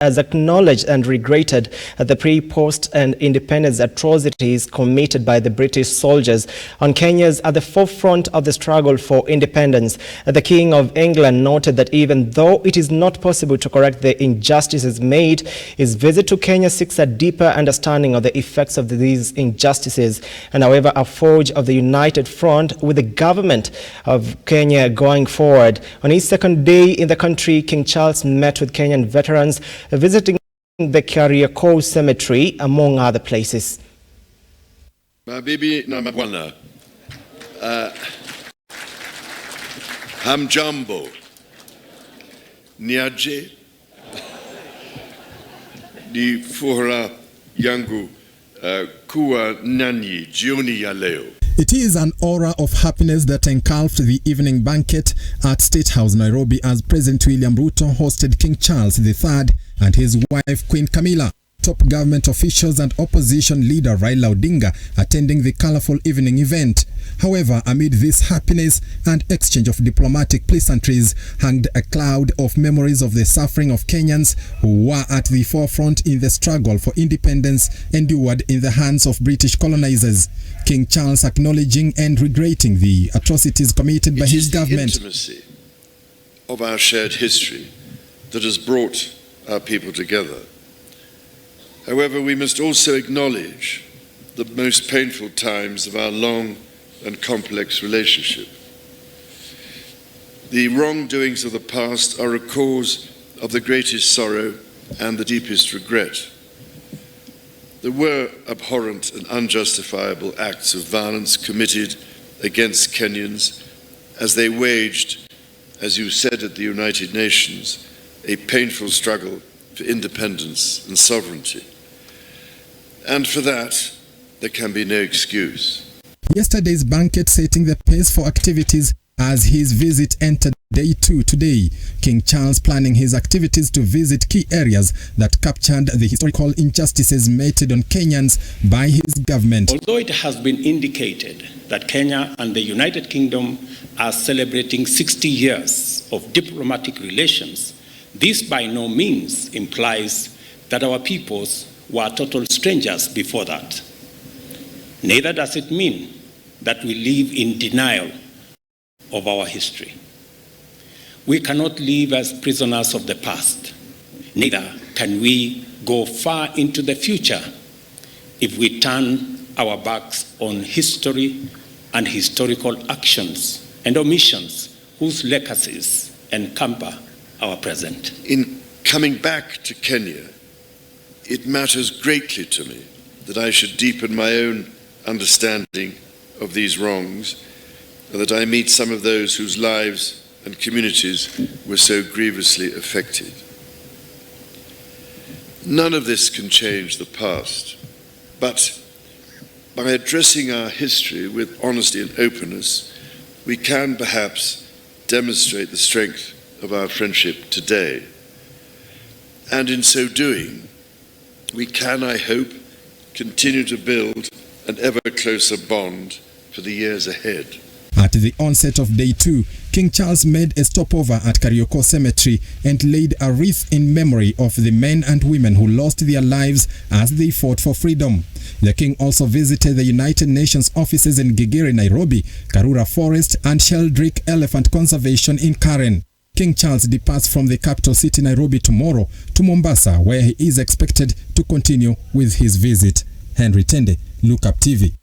has acknowledged and regretted the pre-post and independence atrocities committed by the British soldiers on Kenyans at the forefront of the struggle for independence. The King of England noted that even though it is not possible to correct the injustices made, his visit to Kenya seeks a deeper understanding of the effects of these injustices and, however, a forge of the united front with the government of Kenya going forward. On his second day in the country, King Charles met with Kenyan veterans, visiting the Kariakoo Cemetery, among other places. Mabibi na mabwana, hamjambo, niaje, ni furaha yangu kuwa nanyi jioni ya leo. It is an aura of happiness that engulfed the evening banquet at State House, Nairobi, as President William Ruto hosted King Charles III and his wife, Queen Camilla. Top government officials and opposition leader Raila Odinga attending the colorful evening event. However, amid this happiness and exchange of diplomatic pleasantries hung a cloud of memories of the suffering of Kenyans who were at the forefront in the struggle for independence endured in the hands of British colonizers. King Charles acknowledging and regretting the atrocities committed by his government. It is the intimacy of our shared history that has brought our people together. However, we must also acknowledge the most painful times of our long and complex relationship. The wrongdoings of the past are a cause of the greatest sorrow and the deepest regret. There were abhorrent and unjustifiable acts of violence committed against Kenyans as they waged, as you said at the United Nations, a painful struggle for independence and sovereignty. And for that, there can be no excuse. Yesterday's banquet setting the pace for activities as his visit entered day 2 today. King Charles planning his activities to visit key areas that captured the historical injustices meted on Kenyans by his government. Although it has been indicated that Kenya and the United Kingdom are celebrating 60 years of diplomatic relations, this by no means implies that our peoples were total strangers before that. Neither does it mean that we live in denial of our history. We cannot live as prisoners of the past. Neither can we go far into the future if we turn our backs on history and historical actions and omissions whose legacies encumber our present. In coming back to Kenya, it matters greatly to me that I should deepen my own understanding of these wrongs, and that I meet some of those whose lives and communities were so grievously affected. None of this can change the past, but by addressing our history with honesty and openness, we can perhaps demonstrate the strength of our friendship today. And in so doing, we can, I hope, continue to build an ever closer bond for the years ahead. At the onset of day 2, King Charles made a stopover at Kariakoo Cemetery and laid a wreath in memory of the men and women who lost their lives as they fought for freedom. The king also visited the United Nations offices in Gigiri, Nairobi, Karura Forest and Sheldrick Elephant Conservation in Karen. King Charles departs from the capital city Nairobi tomorrow to Mombasa, where he is expected to continue with his visit. Henry Tende, Look Up TV.